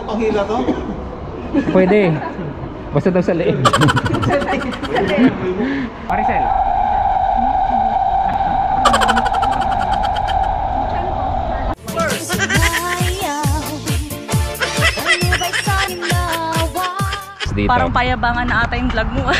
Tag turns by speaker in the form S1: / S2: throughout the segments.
S1: panghila to?
S2: Pwede. Basta daw sa leeg. Maricel.
S3: Dito. Parang payabangan na ata yung vlog mo.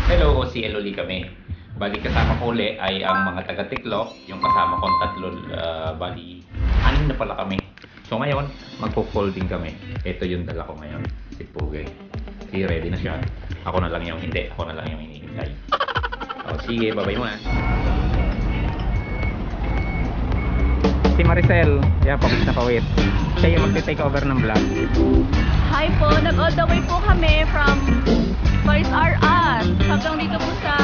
S2: Hello, OCL uli kami. Bali kasama ko uli ay ang mga taga-Tiklop, yung kasama kong tatlo, bali 6 na pala kami. So ngayon, magpo-folding kami. Ito yung dala ko ngayon, si Pugay. Si ready na siya. Ako na lang yung hindi, ako na lang yung hinihintay. O sige, babay muna. Si Maricel, pawis na pawis. Siya yung magte-take over ng vlog.
S3: Hi po, nag-all the way po kami from Toys R Us hanggang dito po sa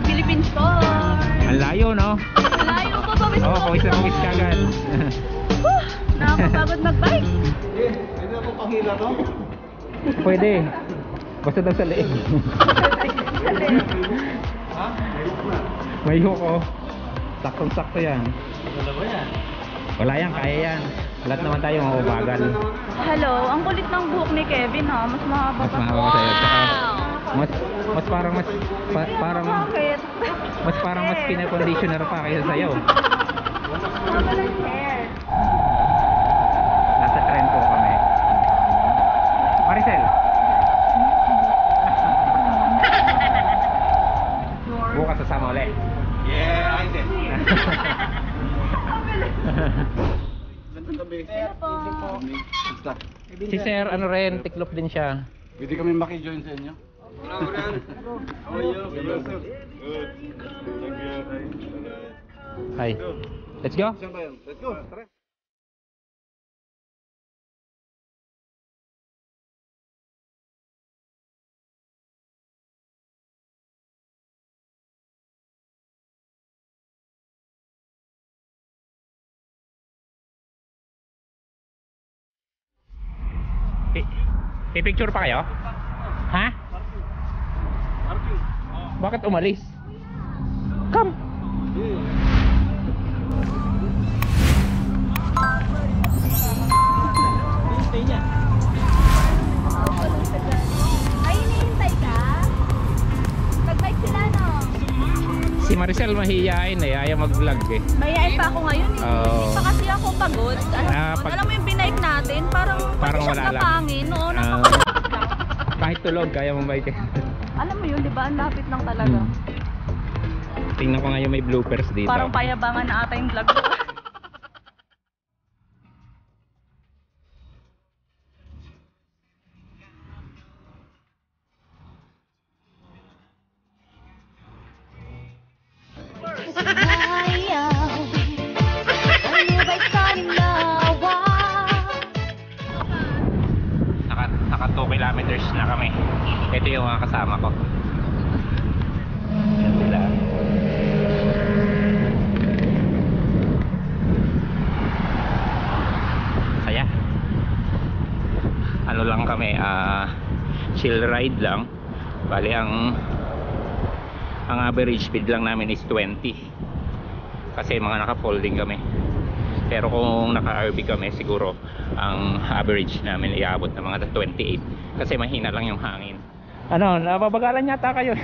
S3: Philippine Store.
S2: Ang layo, no?
S3: Ang layo po, pawis po.
S2: Pawis na pawis ka agad.
S3: Nakakapagod mag-bike.
S1: Pwede ako panghila to?
S2: Pwede. Basta daw sa leeg.
S1: Ha? May hook na.
S2: May hook, oh. Saktong-sakto yan.
S1: Wala ba yan?
S2: Wala yan, kaya yan. Lahat naman tayo mababagal.
S3: Hello, ang kulit ng buhok ni Kevin ha. Mas mahaba
S2: Mas mahaba pa sa'yo. Tsaka, mas parang
S3: Bakit?
S2: mas parang mas pina-conditioner pa kaysa sa'yo.
S3: Mahaba ng hair.
S2: Nasa trend po kami. Maricel. Bukas sasama ulit.
S1: Yeah, I did. Gandang gabi. Basta.
S2: Si Sir, ano rin, Tiklop din siya.
S1: Pwede kami maki-join sa inyo? How are you? Good. Thank you.
S2: Hi. Let's go.
S1: Let's go. Tara.
S2: Pipicture pa kayo? Ha? Bakit umalis? Come!
S3: Ay, hinihintay ka? Nag-bike sila, no?
S2: Si Maricel mahihiyain eh, ayaw mag-vlog eh.
S3: Mayayain pa ako ngayon eh.
S2: Oo.
S3: Hindi pa kasi ako pagod. Alam mo yung binike natin, parang
S2: wala lang.
S3: napangin, no?
S2: Kahit tulog, kaya mong bike eh.
S3: Alam mo yun, di ba? Ang lapit lang talaga.
S2: Tingnan ko nga yung may bloopers dito.
S3: Parang payabangan na ata yung vlog ko.
S2: Naka 2 kilometers na kami. Ito yung mga kasama ko. Yan sila. Saya. Ano lang kami, chill ride lang. Bali ang average speed lang namin is 20. Kasi mga naka-folding kami. Pero kung naka-RV kami, siguro ang average namin iabot ng mga 28. Kasi mahina lang yung hangin. Ano, nababagalan yata kayo.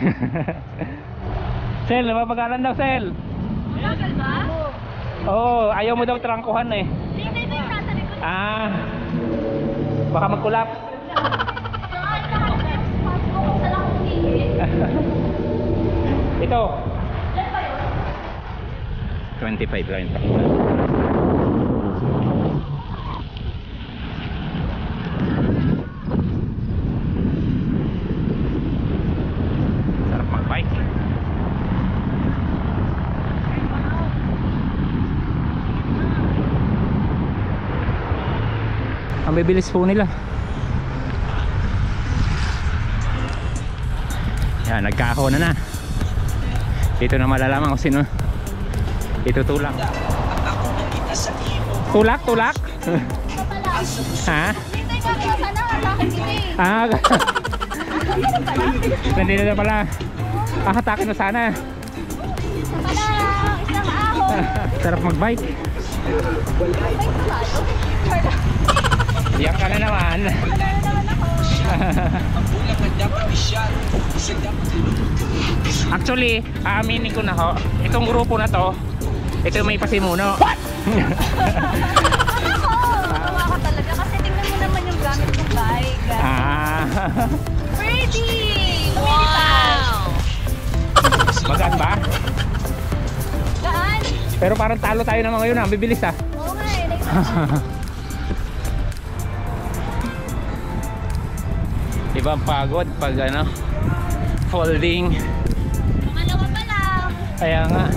S2: Sel, nababagalan daw, Sel.
S3: Bagal ba?
S2: Oo, ayaw mo daw trangkuhan eh.
S3: Hindi yung nasa likod.
S2: Baka mag-collapse. Ito. 25 lang ito. Sarap mag-bike. Ang bibilis po nila. Yan, nagkakaho na. Dito na malalaman kung sino itutulak. Tulak? Ha?
S3: Hintay ka sana, bakit hindi?
S2: Nandito na pala. Hahatakin mo sana.
S3: Isa pa lang, isang ahon.
S2: Sarap mag-bike.
S3: Bike pa tayo.
S2: Diyan ka na naman.
S3: Wala na naman ako.
S2: Actually, aaminin ko na ho, itong grupo na to, ito may pasimuno.
S3: Ako! Tawa ka talaga kasi tingnan mo naman yung gamit ng bike. Pretty! Wow!
S2: Magaan ba?
S3: Gaan?
S2: Pero parang talo tayo naman ngayon, ang bibilis ah.
S3: Oo nga eh.
S2: Ibang pagod pag ano, folding.
S3: Pangalawa pa lang.
S2: Kaya nga,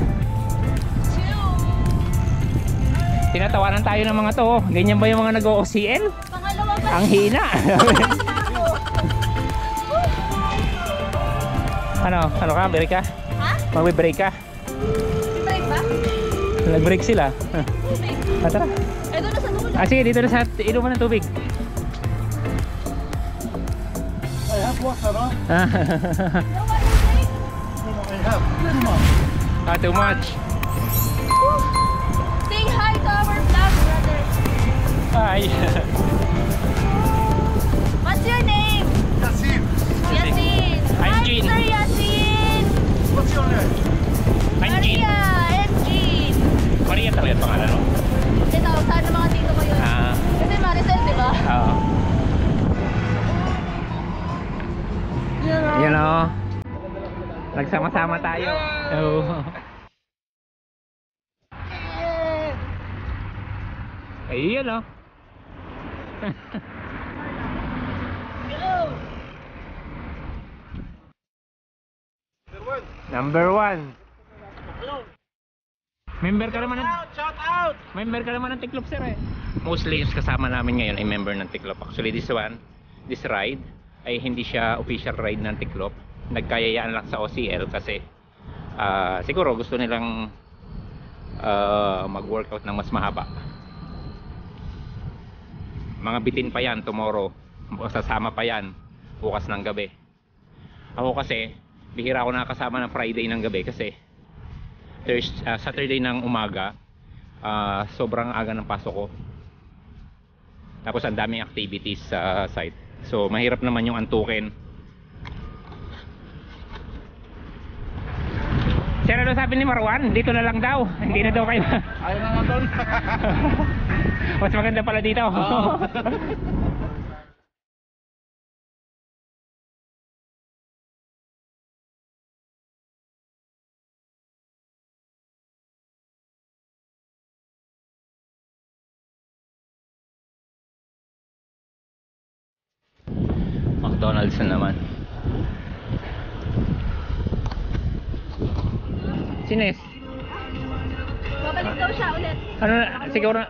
S3: 2.
S2: tinatawanan tayo ng mga to. Ganyan ba yung mga nag-OCL?
S3: Pangalawa pa
S2: Ang hina. Ano ka? Break ka?
S3: Ha?
S2: Magbe-break ka?
S3: Break ba?
S2: Nag-break sila.
S3: Break.
S2: Tara.
S3: Eh, doon na sa dulo.
S2: Sige, dito na sa inuman ng tubig.
S1: I have water, no?
S3: No one will break.
S1: I have. Too much.
S2: Too much.
S3: Say hi to our vlog, brother.
S2: Hi.
S3: What's your name?
S1: Yasin,
S3: Yasin.
S2: I'm
S3: Hi,
S2: Jean.
S3: Sir Yasin.
S1: what's your name?
S2: I'm Jean.
S3: Maria and Jean.
S2: Maria talaga yung pangalan mo?
S3: Hindi, tawag sana mga tito ko yun. Kasi Maricel, di ba?
S2: Oo. Yan o. Nagsama-sama tayo. Oo. Ayun o. Number 1. Member ka naman ng
S1: Shout out!
S2: member ka naman ng Tiklop sir eh. Mostly yung kasama namin ngayon ay member ng Tiklop. Actually this ride ay hindi siya official ride ng Tiklop. Nagkayayaan lang sa OCL kasi siguro gusto nilang mag-workout ng mas mahaba. Mga bitin pa yan tomorrow. Sasama pa yan bukas ng gabi. Ako kasi bihira ako nakakasama ng Friday ng gabi kasi Saturday ng umaga sobrang aga ng pasok ko. Tapos ang daming activities sa site. So mahirap naman yung antukin. Sir, ano sabi ni Marwan? Dito na lang daw. Hindi na daw kayo.
S1: Ayaw naman doon.
S2: Mas maganda pala dito. McDonald's na naman. Sines?
S3: Babalik daw siya ulit.
S2: Ano na, siguro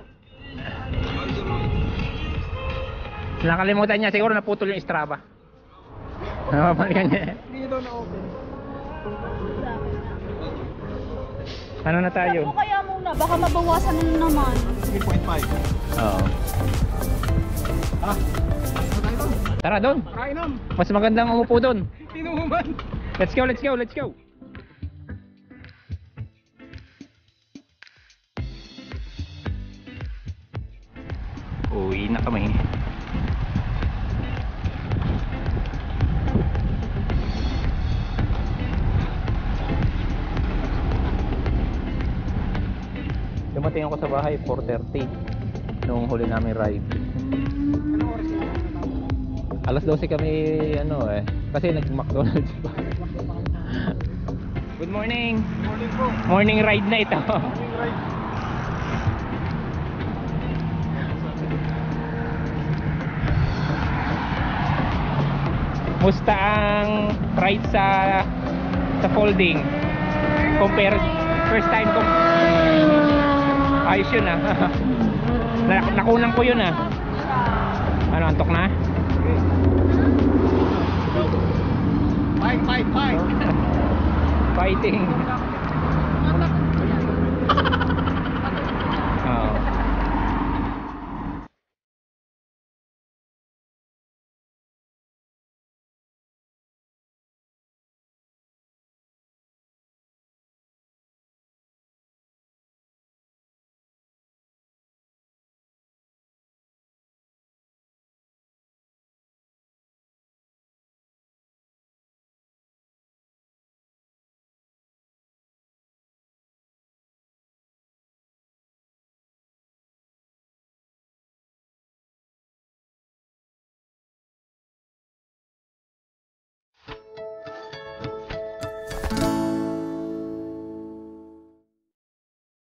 S2: nakalimutan niya, siguro naputol yung Strava. Napapalikan niya.
S1: Hindi daw na open.
S2: Ano na tayo?
S3: Ako kaya muna, baka mabawasan na naman.
S1: 3.5.
S2: Oo.
S1: Ha? Ano tayo doon?
S2: Tara doon.
S1: Kainom.
S2: Mas magandang umupo doon.
S1: Inuman.
S2: Let's go, let's go, let's go. Uwi na kami. Dumating ako sa bahay 4:30 nung huli namin ride. Alas 12 kami kasi nag-McDonald's pa. Good morning.
S1: Morning po.
S2: Morning ride na ito.
S1: Morning ride.
S2: Musta ang ride sa folding? Compare first time ko. Ayos yun ah. Nakunan ko yun ah. Ano, antok na?
S1: Fight.
S2: Fighting.